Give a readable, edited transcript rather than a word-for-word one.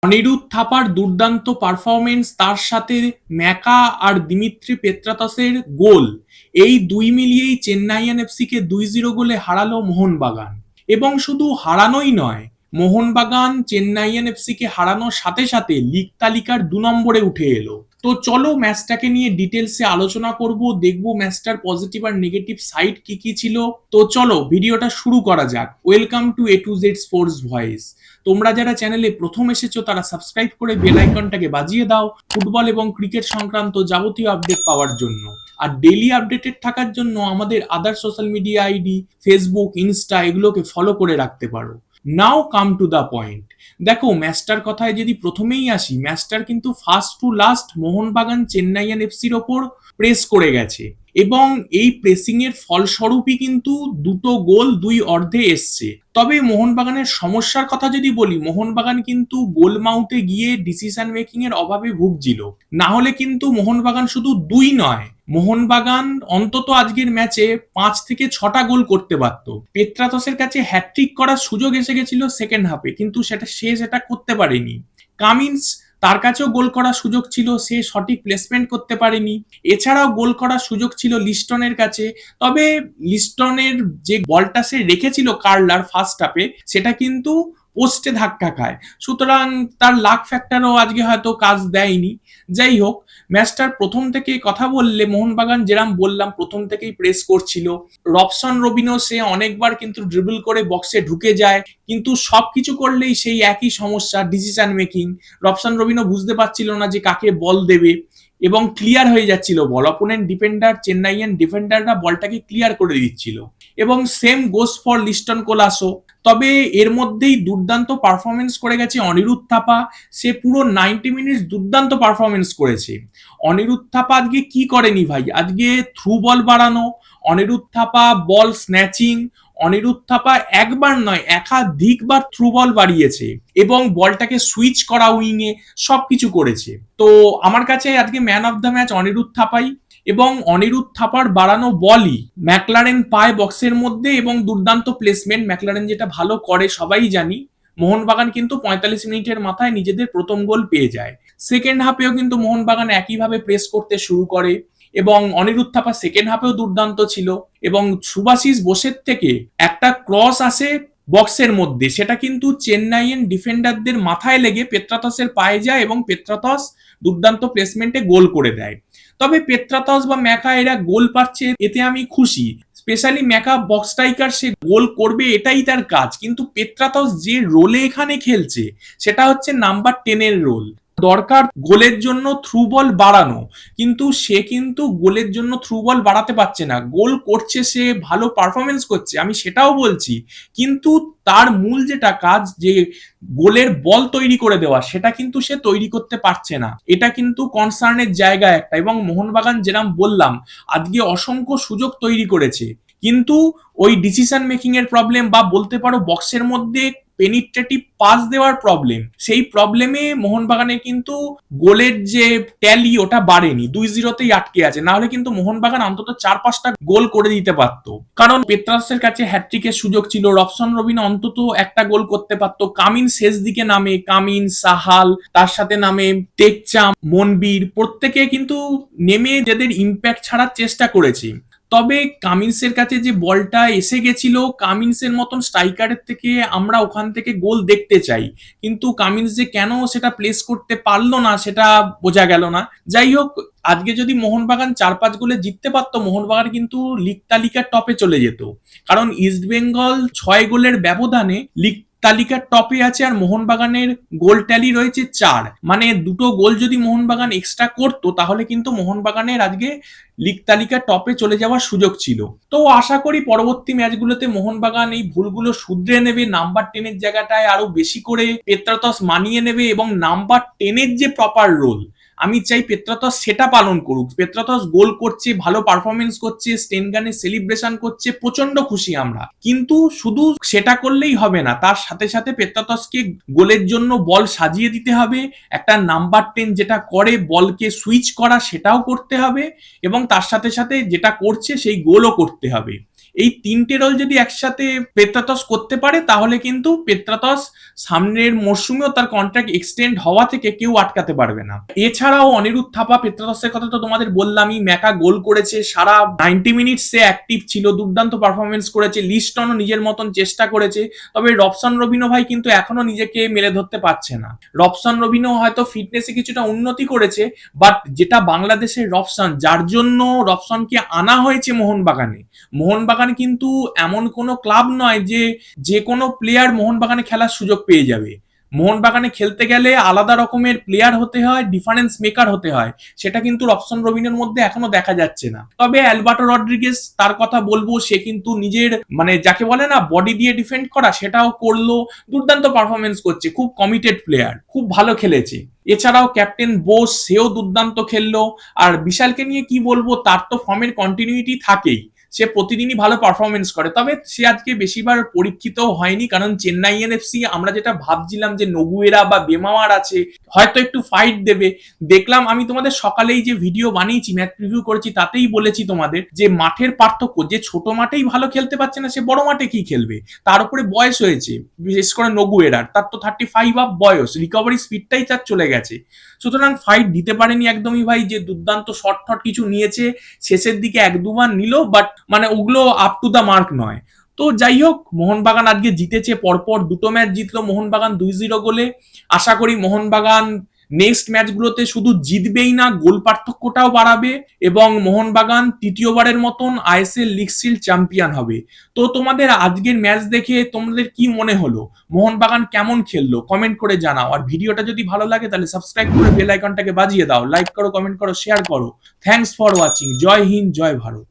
অনিরুদ্ধ থাপার দুর্দান্ত পারফরমেন্স, তার সাথে ম্যাকা আর দিমিত্রি পেত্রাতসের গোল, এই দুই মিলিয়েই চেন্নাইয়ান এফসিকে 2-0 গোলে হারালো মোহনবাগান। এবং শুধু হারানোই নয়, মোহনবাগান চেন্নাইয়ান এফসিকে হারানোর সাথে সাথে লিগ তালিকার 2 নম্বরে উঠে এলো। তো চলো ম্যাচটাকে নিয়ে ডিটেলসে আলোচনা করব, দেখবো ম্যাচটার পজিটিভ আর নেগেটিভ সাইড কি কি ছিল। তো চলো ভিডিওটা শুরু করা যাক। Welcome to A to Z sports voice. তোমরা যারা চ্যানেলে প্রথম এসেছো তারা সাবস্ক্রাইব করে বেল আইকনটাকে বাজিয়ে দাও ফুটবল এবং ক্রিকেট সংক্রান্ত যাবতীয় আপডেট পাওয়ার জন্য। আর ডেইলি আপডেটেড থাকার জন্য আমাদের other social media ID Facebook, Insta এগুলোকে ফলো করে রাখতে পারো। Now come to the point. দেখো ম্যাচটার কথায় যদি প্রথমেই আসি, ম্যাচটার কিন্তু first to last Mohun Bagan Chennaiyin এফসির ওপর প্রেস করে গেছে এবং এই প্রেসিং এর ফলস্বরূপই কিন্তু দুটো গোল দুই অর্ধে এসছে। তবে মোহনবাগানের সমস্যার কথা যদি বলি, মোহনবাগান কিন্তু গোল মাউথে গিয়ে ডিসিশন মেকিং এর অভাবে ভুগছিল। না হলে কিন্তু মোহনবাগান শুধু দুই নয়, মোহনবাগান অন্তত আজকের ম্যাচে 5 থেকে 6টা গোল করতে পারত। পেত্রাতসের কাছে হ্যাটট্রিক করার সুযোগ এসে গেছিল সেকেন্ড হাফে, কিন্তু সেটা করতে পারেনি। কামিন্স, তার কাছেও গোল করার সুযোগ ছিল, সে সঠিক প্লেসমেন্ট করতে পারেনি। এছাড়াও গোল করার সুযোগ ছিল লিস্টনের কাছে, তবে লিস্টনের যে বলটা সে রেখেছিল কার্লার ফার্স্ট হাফে, সেটা কিন্তু পোস্টে ধাক্কা খায়। সুতরাং তার লাক ফ্যাক্টরও আজকে হয়তো কাজ দেয়নি। যাই হোক, ম্যাচটার প্রথম থেকে কথা বললে মোহনবাগান যেরাম বললাম প্রথম থেকেই প্রেস করছিল। রবসন রবিনো সে অনেকবার কিন্তু ড্রিবল করে বক্সে ঢুকে যায়, কিন্তু সবকিছু করলেই সেই একই সমস্যা, ডিসিশন মেকিং। রবসন রবিনো বুঝতে পারছিল না যে কাকে বল দেবে এবং ক্লিয়ার হয়ে যাচ্ছিল বল। অপোনেন্ট ডিফেন্ডার, চেন্নাইয়ান ডিফেন্ডাররা বলটাকে ক্লিয়ার করে দিচ্ছিল এবং same goes for Liston Colaco. তবে এর মধ্যেই দুর্দান্ত পারফরমেন্স করে গেছে অনিরুদ্ধ থাপা। সে পুরো 90 মিনিট দুর্দান্ত পারফরমেন্স করেছে। অনিরুদ্ধ থাপা আজকে কি করেনি ভাই, আজকে থ্রু বল বাড়ানো, অনিরুদ্ধ থাপা বল স্ন্যাচিং, অনিরুদ্ধ থাপা একবার নয় একাধিকবার থ্রু বল বাড়িয়েছে এবং বলটাকে সুইচ করা উইংয়ে সবকিছু করেছে। তো আমার কাছে আজকে man of the match Anirudh থাপাই। এবং অনিরুদ্ধ থাপার বাড়ানো বলই ম্যাকলারেন পায় বক্সের মধ্যে এবং দুর্দান্ত প্লেসমেন্ট। ম্যাকলারেন যেটা ভালো করে সবাই জানি। মোহনবাগান কিন্তু 45 মিনিটের মাথায় নিজেদের প্রথম গোল পেয়ে যায়। সেকেন্ড হাফেও কিন্তু মোহনবাগান একইভাবে প্রেস করতে শুরু করে এবং অনিরুদ্ধ থাপা সেকেন্ড হাফেও দুর্দান্ত ছিল। এবং সুভাশিস বোসের থেকে একটা ক্রস আসে বক্সের মধ্যে, সেটা কিন্তু চেন্নাইয়ের ডিফেন্ডারদের মাথায় লেগে পেত্রাতসের পায়ে যায় এবং পেত্রাতস দুর্দান্ত প্লেসমেন্টে গোল করে দেয়। তবে পেত্রাতস বা ম্যাকা এরা গোল পাচ্ছে, এতে আমি খুশি। স্পেশালি ম্যাকা বক্স স্ট্রাইকার, সে গোল করবে এটাই তার কাজ। কিন্তু পেত্রাতস যে রোলে এখানে খেলছে সেটা হচ্ছে নাম্বার 10-এর রোল। দরকার গোলের জন্য থ্রু বল বাড়ানো, কিন্তু সে কিন্তু গোলের জন্য থ্রু বল বাড়াতে পারছে না। গোল করছে, সে ভালো পারফরমেন্স করছে, আমি সেটাও বলছি, কিন্তু তার মূল যেটা কাজ, যে গোলের বল তৈরি করে দেওয়া, সেটা কিন্তু সে তৈরি করতে পারছে না। এটা কিন্তু কনসার্নের জায়গা একটা। এবং মোহনবাগান যেরকম বললাম আজকে অসংখ্য সুযোগ তৈরি করেছে, কিন্তু ওই ডিসিশন মেকিং এর প্রবলেম বা বলতে পারো বক্সের মধ্যে পেনিট্রেটিভ পাস দেওয়ার প্রবলেম, সেই প্রবলেমে মোহনবাগানের কিন্তু গোলের যে ট্যালি ওটা বাড়েনি, 2-0তেই আটকে আছে। না হলে কিন্তু মোহনবাগান অন্তত 4-5টা গোল করে দিতে পারতো, কারণ পেত্রাসের কাছে হ্যাটট্রিকের সুযোগ ছিল। রবসন রবিন অন্তত একটা গোল করতে পারতো। কামিন শেষ দিকে নামে, কামিন, সাহাল, তার সাথে নামে টেকচাম, মনবীর, প্রত্যেকে কিন্তু নেমে যাদের ইম্প্যাক্ট ছাড়ার চেষ্টা করেছে। তবে কামিন্সের কাছে যে বলটা এসে গেছিল, কামিন্সের মতন স্ট্রাইকারের থেকে আমরা ওখান থেকে গোল দেখতে চাই, কিন্তু কামিন্স যে কেন সেটা প্লেস করতে পারলো না সেটা বোঝা গেল না। যাই হোক, আজকে যদি মোহনবাগান 4-5 গোলে জিততে পারতো, মোহনবাগান কিন্তু লিগ তালিকার টপে চলে যেত। কারণ ইস্ট বেঙ্গল 6 গোলের ব্যবধানে লিগ তালিকার টপে আছে, আর মোহনবাগানের গোল ট্যালি রয়েছে 4। মানে দুটো গোল যদি মোহনবাগান এক্সট্রা করতো তাহলে কিন্তু মোহনবাগানের আজকে লিগ তালিকার টপে চলে যাওয়ার সুযোগ ছিল। তো আশা করি পরবর্তী ম্যাচগুলোতে মোহনবাগান এই ভুলগুলো শুধরে নেবে, নাম্বার 10-এর জায়গাটায় আরো বেশি করে পেত্রাতস মানিয়ে নেবে এবং নাম্বার 10-এর যে প্রপার রোল, আমি চাই পেত্রাতস সেটা পালন করুক। পেত্রাতস গোল করছে, ভালো পারফরমেন্স করছে, স্টেনগানে সেলিব্রেশন করছে, প্রচন্ড খুশি আমরা। কিন্তু শুধু সেটা করলেই হবে না, তার সাথে সাথে পেত্রাতসকে গোলের জন্য বল সাজিয়ে দিতে হবে। একটা নাম্বার 10 যেটা করে বলকে সুইচ করা, সেটাও করতে হবে এবং তার সাথে সাথে যেটা করছে সেই গোলও করতে হবে। এই তিনটে রোল যদি একসাথে পেত্রাতস করতে পারে তাহলে কিন্তু পেত্রাতস সামনের মরশুমেও তার কন্ট্রাক্ট এক্সটেন্ড হওয়া থেকে কেউ আটকাতে পারবে না। এছাড়াও অনিরুদ্ধ থাপা, পেত্রাতসের কথা তো তোমাদের বললামই, ম্যাকা গোল করেছে, সারা 90 মিনিট সে অ্যাক্টিভ ছিল, দুর্দান্ত পারফরমেন্স করেছে, লিস্টনও নিজের মতন চেষ্টা করেছে। তবে রবসন রবিনো ভাই কিন্তু এখনো নিজেকে মেলে ধরতে পারছে না। রবসন রবিনো হয়তো ফিটনেসে কিছুটা উন্নতি করেছে, বাট যেটা বাংলাদেশের রবসন, যার জন্য রবসনকে আনা হয়েছে মোহনবাগানে, মোহনবাগান কিন্তু এমন কোনো ক্লাব নয় যে যে কোনো প্লেয়ার মোহনবাগানে খেলার সুযোগ পেয়ে যাবে। মোহনবাগানে খেলতে গেলে আলাদা রকমের প্লেয়ার হতে হয়, ডিফারেন্স মেকার হতে হয়, সেটা কিন্তু রবসন রবিনের মধ্যে এখনো দেখা যাচ্ছে না। তবে অ্যালবার্টো রড্রিগেজ, তার কথা বলবো, সে কিন্তু নিজের মানে যাকে বলে না বডি দিয়ে ডিফেন্ড করা, সেটাও করলো, দুর্দান্ত পারফরমেন্স করছে, খুব কমিটেড প্লেয়ার, খুব ভালো খেলেছে। এছাড়াও ক্যাপ্টেন বোস, সেও দুর্দান্ত খেললো। আর বিশালকে নিয়ে কি বলবো, তার তো ফর্মের কন্টিনিউটি থাকেই, সে প্রতিদিনই ভালো পারফরমেন্স করে। তবে সে আজকে বেশিবার পরীক্ষিত হয়নি, কারণ চেন্নাই এনএফসি আমরা যেটা ভাবছিলাম যে নগুয়েরা বা বেমাওয়ার আছে, হয়তো একটু ফাইট দেবে, দেখলাম আমি তোমাদের সকালেই যে ভিডিও বানিয়েছি, ম্যাচ প্রিভিউ করেছি, তাতেই বলেছি তোমাদের যে মাঠের পার্থক্য, যে ছোট মাঠেই ভালো খেলতে পারছে না, সে বড় মাঠে কি খেলবে। তার উপরে বয়স হয়েছে, বিশেষ করে নগুয়েরার, তার তো 35 আপ বয়স, রিকভারি স্পিডটাই তার চলে গেছে। সুতরাং ফাইট দিতে পারেনি একদমই ভাই। যে দুর্দান্ত শট টট কিছু নিয়েছে শেষের দিকে, এক দুবার নিল, বাট মানে ওগুলো আপ টু দা মার্ক নয়। তো যাই হোক, মোহনবাগান আজকে জিতেছে, পরপর দুটো ম্যাচ জিতলো মোহনবাগান 2-0 গোলে। আশা করি মোহনবাগান নেক্সট ম্যাচগুলোতে শুধু জিতবেই না, গোল পার্থক্যটাও বাড়াবে, এবং মোহনবাগান তৃতীয়বারের মতন আইএসএল লিগ শিল্ড চ্যাম্পিয়ন হবে। তো তোমাদের আজকের ম্যাচ দেখে তোমাদের কি মনে হলো, মোহনবাগান কেমন খেললো, কমেন্ট করে জানাও। আর ভিডিওটা যদি ভালো লাগে তাহলে সাবস্ক্রাইব করে বেল আইকনটাকে বাজিয়ে দাও, লাইক করো, কমেন্ট করো, শেয়ার করো। Thanks for watching. জয় হিন্দ, জয় ভারত।